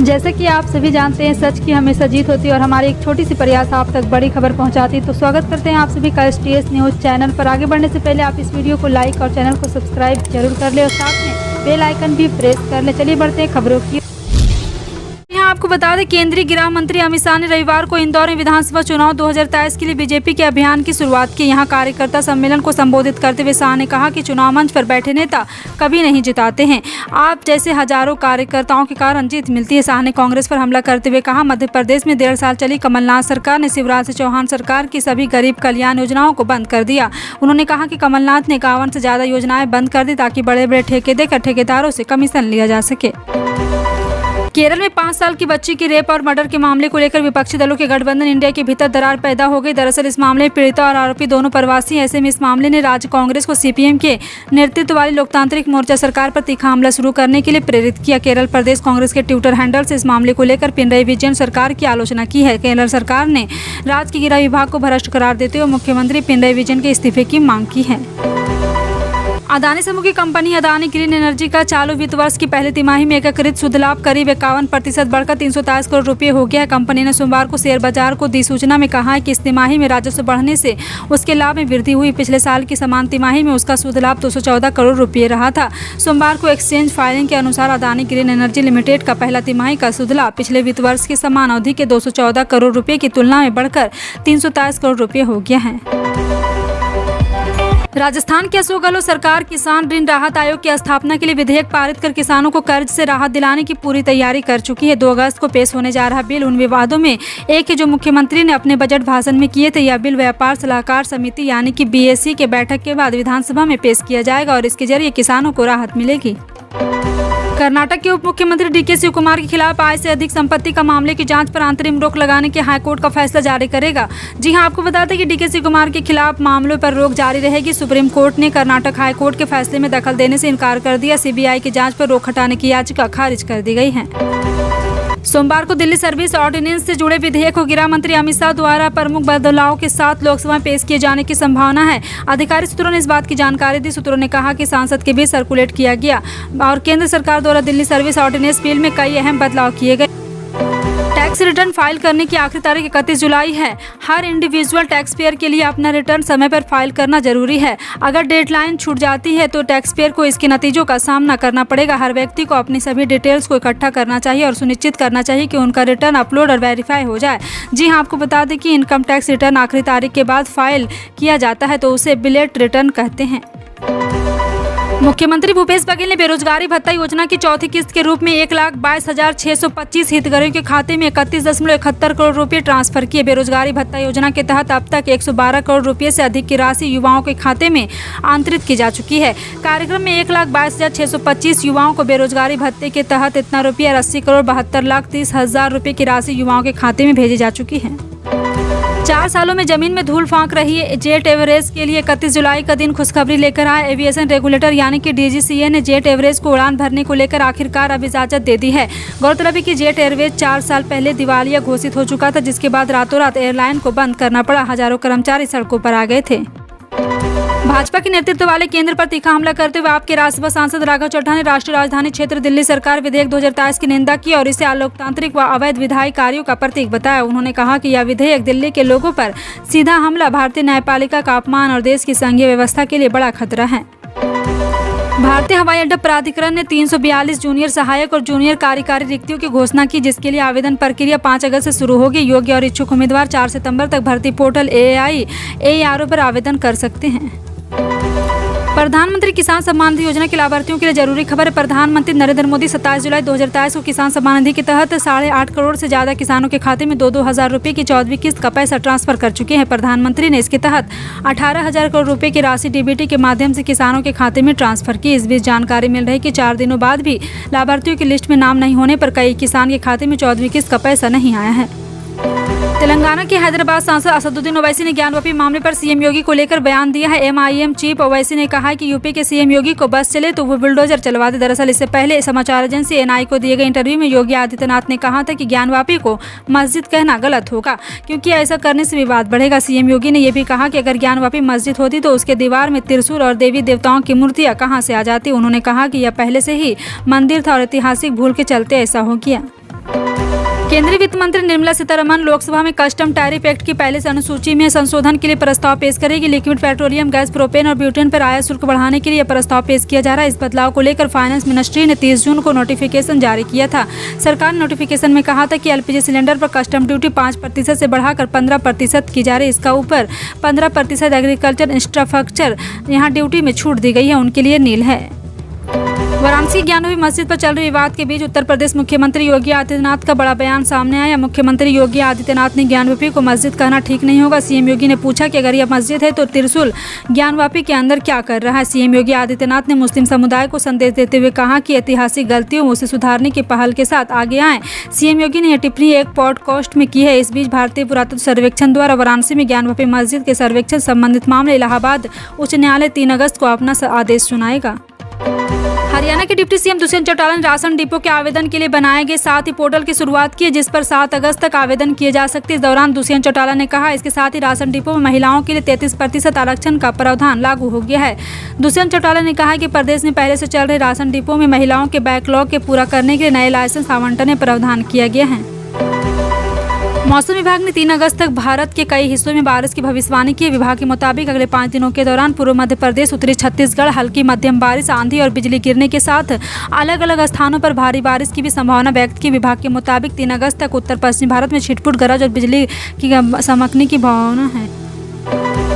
जैसे कि आप सभी जानते हैं, सच की हमेशा जीत होती है और हमारी एक छोटी सी प्रयास आप तक बड़ी खबर पहुंचाती है। तो स्वागत करते हैं आप सभी का STS न्यूज़ चैनल पर। आगे बढ़ने से पहले आप इस वीडियो को लाइक और चैनल को सब्सक्राइब जरूर कर ले और साथ में बेल आइकन भी प्रेस कर ले। चलिए बढ़ते हैं खबरों की। यहाँ आपको बता दें, केंद्रीय गृह मंत्री अमित शाह ने रविवार को इंदौर में विधानसभा चुनाव 2023 के लिए बीजेपी के अभियान की शुरुआत की। यहाँ कार्यकर्ता सम्मेलन को संबोधित करते हुए शाह ने कहा कि चुनाव मंच पर बैठे नेता कभी नहीं जिताते हैं, आप जैसे हजारों कार्यकर्ताओं के कारण जीत मिलती है। शाह ने कांग्रेस पर हमला करते हुए कहा, मध्य प्रदेश में 1.5 साल चली कमलनाथ सरकार ने शिवराज सिंह चौहान सरकार की सभी गरीब कल्याण योजनाओं को बंद कर दिया। उन्होंने कहा कि कमलनाथ ने 51 से ज्यादा योजनाएं बंद कर दी ताकि बड़े बड़े ठेके देकर ठेकेदारों से कमीशन लिया जा सके। केरल में 5 साल की बच्ची की रेप और मर्डर के मामले को लेकर विपक्षी दलों के गठबंधन इंडिया के भीतर दरार पैदा हो गई। दरअसल इस मामले में पीड़िता और आरोपी दोनों प्रवासी। ऐसे में इस मामले ने राज्य कांग्रेस को CPM के नेतृत्व वाली लोकतांत्रिक मोर्चा सरकार पर तीखा हमला शुरू करने के लिए प्रेरित किया। केरल प्रदेश कांग्रेस के ट्विटर हैंडल से इस मामले को लेकर पिनरई विजयन सरकार की आलोचना की है। केरल सरकार ने राज्य के गृह विभाग को भ्रष्ट करार देते हुए मुख्यमंत्री पिनरई विजयन के इस्तीफे की मांग की है। अदानी समूह की कंपनी अदानी ग्रीन एनर्जी का चालू वित्त वर्ष की पहली तिमाही में एकीकृत शुद्ध लाभ करीब 51% बढ़कर 323 करोड़ रुपये हो गया है। कंपनी ने सोमवार को शेयर बाजार को दी सूचना में कहा है कि इस तिमाही में राजस्व बढ़ने से उसके लाभ में वृद्धि हुई। पिछले साल की समान तिमाही में उसका शुद्ध लाभ 214 करोड़ रुपये रहा था। सोमवार को एक्सचेंज फाइलिंग के अनुसार अदानी ग्रीन एनर्जी लिमिटेड का पहला तिमाही का शुद्ध लाभ पिछले वित्त वर्ष की समान अवधि के 214 करोड़ रुपये की तुलना में बढ़कर 323 करोड़ रुपये हो गया है। राजस्थान के अशोक गहलोत सरकार किसान ऋण राहत आयोग की स्थापना के लिए विधेयक पारित कर किसानों को कर्ज से राहत दिलाने की पूरी तैयारी कर चुकी है। 2 अगस्त को पेश होने जा रहा बिल उन विवादों में एक है जो मुख्यमंत्री ने अपने बजट भाषण में किए थे। यह बिल व्यापार सलाहकार समिति यानी कि BSE के बैठक के बाद विधानसभा में पेश किया जाएगा और इसके जरिए किसानों को राहत मिलेगी। कर्नाटक के उप मुख्यमंत्री DK शिवकुमार के खिलाफ आय से अधिक संपत्ति का मामले की जांच पर अंतरिम रोक लगाने के हाईकोर्ट का फैसला जारी करेगा। जी हां, आपको बता दें कि DK शिवकुमार के खिलाफ मामलों पर रोक जारी रहेगी। सुप्रीम कोर्ट ने कर्नाटक हाईकोर्ट के फैसले में दखल देने से इनकार कर दिया। CBI की जांच पर रोक हटाने की याचिका खारिज कर दी गई है। सोमवार को दिल्ली सर्विस ऑर्डिनेंस से जुड़े विधेयक को गृह मंत्री अमित शाह द्वारा प्रमुख बदलावों के साथ लोकसभा में पेश किए जाने की संभावना है। अधिकारिक सूत्रों ने इस बात की जानकारी दी। सूत्रों ने कहा कि संसद के बीच सर्कुलेट किया गया और केंद्र सरकार द्वारा दिल्ली सर्विस ऑर्डिनेंस बिल में कई अहम बदलाव किए गए। टैक्स रिटर्न फाइल करने की आखिरी तारीख 31 जुलाई है। हर इंडिविजुअल टैक्स पेयर के लिए अपना रिटर्न समय पर फाइल करना जरूरी है। अगर डेडलाइन छूट जाती है तो टैक्स पेयर को इसके नतीजों का सामना करना पड़ेगा। हर व्यक्ति को अपनी सभी डिटेल्स को इकट्ठा करना चाहिए और सुनिश्चित करना चाहिए कि उनका रिटर्न अपलोड और वेरीफाई हो जाए। जी हाँ, आपको बता दें कि इनकम टैक्स रिटर्न आखिरी तारीख के बाद फाइल किया जाता है तो उसे बिलेट रिटर्न कहते हैं। मुख्यमंत्री भूपेश बघेल ने बेरोजगारी भत्ता योजना की चौथी किस्त के रूप में 1,22,625 हितग्राहियों के खाते में 31.71 करोड़ रुपए ट्रांसफर किए। बेरोजगारी भत्ता योजना के तहत अब तक 112 करोड़ रुपए से अधिक की राशि युवाओं के खाते में अंतरित की जा चुकी है। कार्यक्रम में 1,22,625 युवाओं को बेरोजगारी भत्ते के तहत इतना रुपया 80,72,30,000 रुपए की राशि युवाओं के खाते में भेजी जा चुकी है। 4 सालों में जमीन में धूल फांक रही है जेट एयरवेज के लिए 31 जुलाई का दिन खुशखबरी लेकर आया। एविएशन रेगुलेटर यानी कि DGCA ने जेट एयरवेज को उड़ान भरने को लेकर आखिरकार अब इजाजत दे दी है। गौरतलब है कि जेट एयरवेज 4 साल पहले दिवालिया घोषित हो चुका था, जिसके बाद रातों रात एयरलाइन को बंद करना पड़ा। हजारों कर्मचारी सड़कों पर आ गए थे। भाजपा के नेतृत्व वाले केंद्र पर तीखा हमला करते हुए आपके राज्यसभा सांसद राघव चड्ढा ने राष्ट्रीय राजधानी क्षेत्र दिल्ली सरकार विधेयक 2023 की निंदा की और इसे अलोकतांत्रिक व अवैध विधायी कार्यों का प्रतीक बताया। उन्होंने कहा कि यह विधेयक दिल्ली के लोगों पर सीधा हमला, भारतीय न्यायपालिका का अपमान और देश की संघीय व्यवस्था के लिए बड़ा खतरा है। भारतीय हवाई अड्डा प्राधिकरण ने 342 जूनियर सहायक और जूनियर कार्यकारी रिक्तियों की घोषणा की, जिसके लिए आवेदन प्रक्रिया 5 अगस्त से शुरू होगी। योग्य और इच्छुक उम्मीदवार 4 सितंबर तक भर्ती पोर्टल AAI-AERO पर आवेदन कर सकते हैं। प्रधानमंत्री किसान सम्मान निधि योजना के लाभार्थियों के लिए जरूरी खबर है। प्रधानमंत्री नरेंद्र मोदी 27 जुलाई 2023 को किसान सम्मान निधि के तहत 8.5 करोड़ से ज्यादा किसानों के खाते में 2-2 हज़ार रुपये की 14वीं किस्त का पैसा ट्रांसफर कर चुके हैं। प्रधानमंत्री ने इसके तहत 18,000 करोड़ रुपए की राशि DBT के माध्यम से किसानों के खाते में ट्रांसफर की। इस बीच जानकारी मिल रही कि 4 दिनों बाद भी लाभार्थियों की लिस्ट में नाम नहीं होने पर कई किसान के खाते में 14वीं किस्त का पैसा नहीं आया है। तेलंगाना के हैदराबाद सांसद असदुद्दीन ओवैसी ने ज्ञानवापी मामले पर CM योगी को लेकर बयान दिया है। MIM चीफ ओवैसी ने कहा है कि यूपी के CM योगी को बस चले तो वो बुलडोजर चलवा दे। दरअसल इससे पहले समाचार एजेंसी NI को दिए गए इंटरव्यू में योगी आदित्यनाथ ने कहा था कि ज्ञानवापी को मस्जिद कहना गलत होगा, क्योंकि ऐसा करने से विवाद बढ़ेगा। CM योगी ने यह भी कहा कि अगर ज्ञानवापी मस्जिद होती तो उसके दीवार में त्रिशूल और देवी देवताओं की मूर्तियां कहां से आ जाती। उन्होंने कहा कि यह पहले से ही मंदिर था और ऐतिहासिक भूल के चलते ऐसा हो गया। केंद्रीय वित्त मंत्री निर्मला सीतारमण लोकसभा में कस्टम टैरिफ एक्ट की पहले से अनुसूची में संशोधन के लिए प्रस्ताव पेश करेगी। लिक्विड पेट्रोलियम गैस, प्रोपेन और ब्यूटेन पर आयात शुल्क बढ़ाने के लिए प्रस्ताव पेश किया जा रहा है। इस बदलाव को लेकर फाइनेंस मिनिस्ट्री ने 30 जून को नोटिफिकेशन जारी किया था। सरकार ने नोटिफिकेशन में कहा था कि एलपीजी सिलेंडर पर कस्टम ड्यूटी 5% से बढ़ाकर 15% की जा रही है। इसका ऊपर 15% एग्रीकल्चर इंफ्रास्ट्रक्चर यहाँ ड्यूटी में छूट दी गई है, उनके लिए नील है। वाराणसी ज्ञानवापी मस्जिद पर चल रहे विवाद के बीच उत्तर प्रदेश मुख्यमंत्री योगी आदित्यनाथ का बड़ा बयान सामने आया। मुख्यमंत्री योगी आदित्यनाथ ने ज्ञानवापी को मस्जिद कहना ठीक नहीं होगा। सीएम योगी ने पूछा कि अगर यह मस्जिद है तो त्रिशूल ज्ञानवापी के अंदर क्या कर रहा है। सीएम योगी आदित्यनाथ ने मुस्लिम समुदाय को संदेश देते हुए कहा कि ऐतिहासिक गलतियों उसे सुधारने की पहल के साथ आगे आएं। सीएम योगी ने यह टिप्पणी एक पॉडकास्ट में की है। इस बीच भारतीय पुरातत्व सर्वेक्षण द्वारा वाराणसी में ज्ञानवापी मस्जिद के सर्वेक्षण संबंधित मामले इलाहाबाद उच्च न्यायालय 3 अगस्त को अपना आदेश सुनाएगा। हरियाणा के डिप्टी सीएम दुष्यंत चौटाला ने राशन डिपो के आवेदन के लिए बनाए गए 7 ही पोर्टल की शुरुआत की है, जिस पर 7 अगस्त तक आवेदन किए जा सकते हैं। इस दौरान दुष्यंत चौटाला ने कहा इसके साथ ही राशन डिपो में महिलाओं के लिए 33% आरक्षण का प्रावधान लागू हो गया है। दुष्यंत चौटाला ने कहा कि प्रदेश में पहले से चल रहे राशन डिपो में महिलाओं के बैकलॉग के पूरा करने के लिए नए लाइसेंस आवंटन में प्रावधान किया गया है। मौसम विभाग ने 3 अगस्त तक भारत के कई हिस्सों में बारिश की भविष्यवाणी की है। विभाग के मुताबिक अगले 5 दिनों के दौरान पूर्व मध्य प्रदेश, उत्तरी छत्तीसगढ़ हल्की मध्यम बारिश, आंधी और बिजली गिरने के साथ अलग अलग स्थानों पर भारी बारिश की भी संभावना व्यक्त की। विभाग के मुताबिक 3 अगस्त तक उत्तर पश्चिम भारत में छिटपुट गरज और बिजली की चमकने की संभावना है।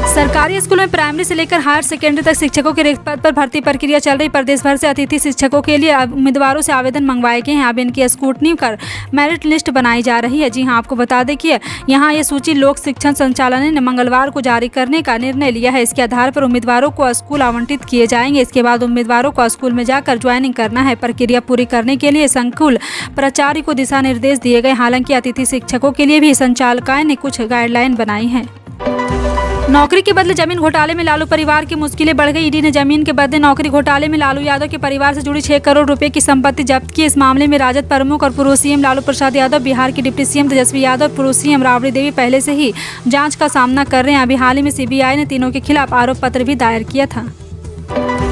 सरकारी स्कूलों में प्राइमरी से लेकर हायर सेकेंडरी तक शिक्षकों के रिक्त पद पर भर्ती प्रक्रिया चल रही। प्रदेश भर से अतिथि शिक्षकों के लिए उम्मीदवारों से आवेदन मंगवाए गए हैं। अब इनकी स्क्रूटनी कर मेरिट लिस्ट बनाई जा रही है। जी हां, आपको बता दें कि यहाँ ये सूची लोक शिक्षण संचालनालय ने मंगलवार को जारी करने का निर्णय लिया है। इसके आधार पर उम्मीदवारों को स्कूल आवंटित किए जाएंगे। इसके बाद उम्मीदवारों को स्कूल में जाकर ज्वाइनिंग करना है। प्रक्रिया पूरी करने के लिए संकुल प्राचार्य को दिशा निर्देश दिए गए। हालांकि अतिथि शिक्षकों के लिए भी संचालकाय ने कुछ गाइडलाइन बनाई है। नौकरी के बदले जमीन घोटाले में लालू परिवार की मुश्किलें बढ़ गई। ईडी ने जमीन के बदले नौकरी घोटाले में लालू यादव के परिवार से जुड़ी 6 करोड़ रुपए की संपत्ति जब्त की। इस मामले में राजद प्रमुख और पूर्व सीएम लालू प्रसाद यादव, बिहार के डिप्टी सीएम तेजस्वी यादव और पूर्व सीएम राबड़ी देवी पहले से ही जांच का सामना कर रहे हैं। अभी हाल ही में सीबीआई ने तीनों के खिलाफ आरोप पत्र भी दायर किया था।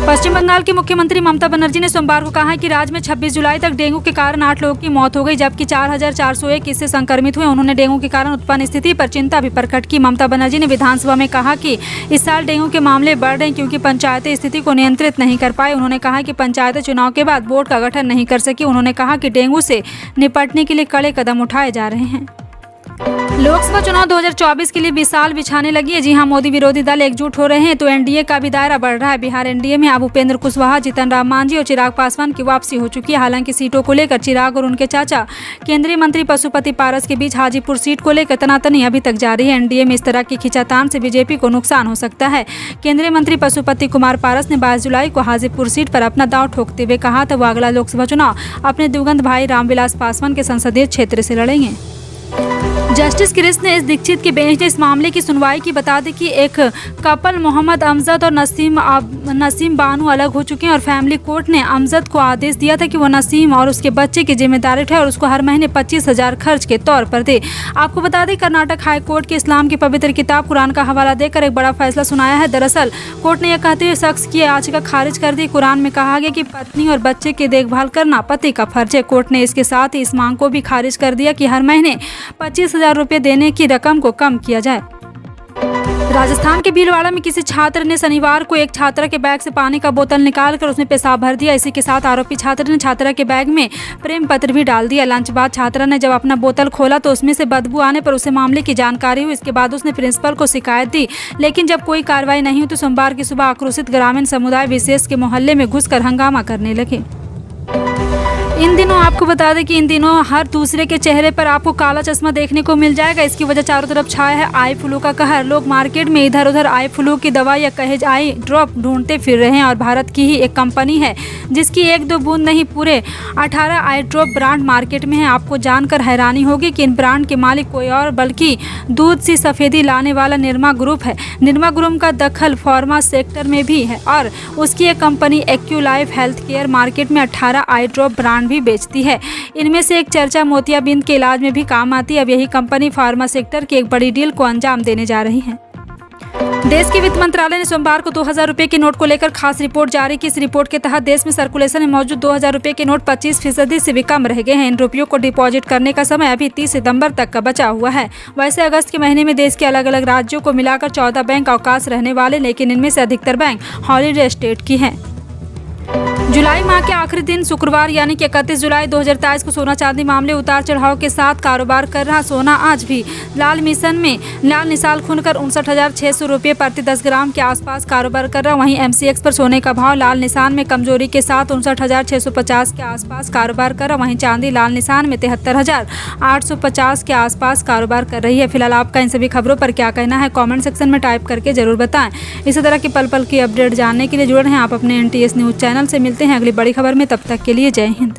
पश्चिम बंगाल की मुख्यमंत्री ममता बनर्जी ने सोमवार को कहा है कि राज्य में 26 जुलाई तक डेंगू के कारण 8 लोगों की मौत हो गई, जबकि 4401 इससे संक्रमित हुए। उन्होंने डेंगू के कारण उत्पन्न स्थिति पर चिंता भी प्रकट की। ममता बनर्जी ने विधानसभा में कहा कि इस साल डेंगू के मामले बढ़ रहे हैं क्योंकि पंचायतें स्थिति को नियंत्रित नहीं कर पाई। उन्होंने कहा कि पंचायतें चुनाव के बाद बोर्ड का गठन नहीं कर सकी। उन्होंने कहा कि डेंगू से निपटने के लिए कड़े कदम उठाए जा रहे हैं। लोकसभा चुनाव 2024 के लिए विशाल बिछाने लगी है। जी हां, मोदी विरोधी दल एकजुट हो रहे हैं तो एनडीए का भी दायरा बढ़ रहा है। बिहार एनडीए में अब उपेंद्र कुशवाहा, जीतन राम मांझी और चिराग पासवान की वापसी हो चुकी है। हालांकि सीटों को लेकर चिराग और उनके चाचा केंद्रीय मंत्री पशुपति पारस के बीच हाजीपुर सीट को लेकर तनातनी अभी तक जारी है। एनडीए में इस तरह की खींचातान से बीजेपी को नुकसान हो सकता है। केंद्रीय मंत्री पशुपति कुमार पारस ने 22 जुलाई को हाजीपुर सीट पर अपना दांव ठोकते हुए कहा था वो अगला लोकसभा चुनाव अपने दिवंगत भाई रामविलास पासवान के संसदीय क्षेत्र से लड़ेंगे। जस्टिस कृष्ण एस दीक्षित की बेंच ने इस मामले की सुनवाई की। बता दें कि एक कपल मोहम्मद अमजद और नसीम बानू अलग हो चुके हैं और फैमिली कोर्ट ने अमजद को आदेश दिया था कि वो नसीम और उसके बच्चे की जिम्मेदारी उठाए और उसको हर महीने 25,000 खर्च के तौर पर दे। आपको बता दें कर्नाटक हाई कोर्ट के इस्लाम की पवित्र किताब कुरान का हवाला देकर एक बड़ा फैसला सुनाया है। दरअसल कोर्ट ने यह कहते हुए शख्स की याचिका खारिज कर दी। कुरान में कहा गया कि पत्नी और बच्चे की देखभाल करना पति का फर्ज है। कोर्ट ने इसके साथ ही इस मांग को भी खारिज कर दिया कि हर महीने 25,000 रुपए देने की रकम को कम किया जाए। राजस्थान के भीलवाड़ा में किसी छात्र ने शनिवार को एक छात्रा के बैग से पानी का बोतल निकालकर उसमें पेशाब भर दिया। इसी के साथ आरोपी छात्र ने छात्रा के बैग में प्रेम पत्र भी डाल दिया। लंच बाद छात्रा ने जब अपना बोतल खोला तो उसमें से बदबू आने पर उसे मामले की जानकारी हुई। इसके बाद उसने प्रिंसिपल को शिकायत दी, लेकिन जब कोई कार्रवाई नहीं हुई तो सोमवार की सुबह आक्रोशित ग्रामीण समुदाय विशेष के मोहल्ले में घुसकर हंगामा करने लगे। इन दिनों आपको बता दें कि इन दिनों हर दूसरे के चेहरे पर आपको काला चश्मा देखने को मिल जाएगा। इसकी वजह चारों तरफ छाया है आई फ्लू का कहर। लोग मार्केट में इधर उधर आई फ्लू की दवा या कहे आई ड्रॉप ढूंढते फिर रहे हैं और भारत की ही एक कंपनी है जिसकी 1-2 बूंद नहीं पूरे 18 आई ड्रॉप ब्रांड मार्केट में है। आपको जानकर हैरानी होगी कि इन ब्रांड के मालिक कोई और बल्कि दूध सी सफेदी लाने वाला निरमा ग्रुप है। निरमा ग्रुप का दखल फार्मा सेक्टर में भी है और उसकी एक कंपनी एक्यूलाइफ हेल्थ केयर मार्केट में 18 आई ड्रॉप ब्रांड भी बेचती है। इनमें से एक चर्चा मोतियाबिंद के इलाज में भी काम आती है। अब यही कंपनी फार्मा सेक्टर की एक बड़ी डील को अंजाम देने जा रही है। देश के वित्त मंत्रालय ने सोमवार को 2000 रुपये के नोट को लेकर खास रिपोर्ट जारी की। इस रिपोर्ट के तहत देश में सर्कुलेशन में मौजूद 2000 रुपये के नोट 25% से भी कम रह गए हैं। इन रुपयों को डिपॉजिट करने का समय अभी 30 सितंबर तक का बचा हुआ है। वैसे अगस्त के महीने में देश के अलग अलग राज्यों को मिलाकर 14 बैंक अवकाश रहने वाले, लेकिन इनमें से अधिकतर बैंक हॉलीडे स्टेट की हैं। जुलाई माह के आखिरी दिन शुक्रवार यानी कि 31 जुलाई 2023 को सोना चांदी मामले उतार चढ़ाव के साथ कारोबार कर रहा सोना आज भी लाल निशान खुलकर 59,600 रुपये प्रति 10 ग्राम के आसपास कारोबार कर रहा। वहीं MCX पर सोने का भाव लाल निशान में कमजोरी के साथ 59,650 के आसपास कारोबार कर रहा। वहीं चांदी लाल निशान में 73,850 के आसपास कारोबार कर रही है। फिलहाल आपका इन सभी खबरों पर क्या कहना है, कॉमेंट सेक्शन में टाइप करके जरूर बताएं। इसी तरह की पल पल की अपडेट जानने के लिए जुड़े रहें आप अपने NTS न्यूज़ चैनल से। मिलते हैं अगली बड़ी खबर में, तब तक के लिए जय हिंद।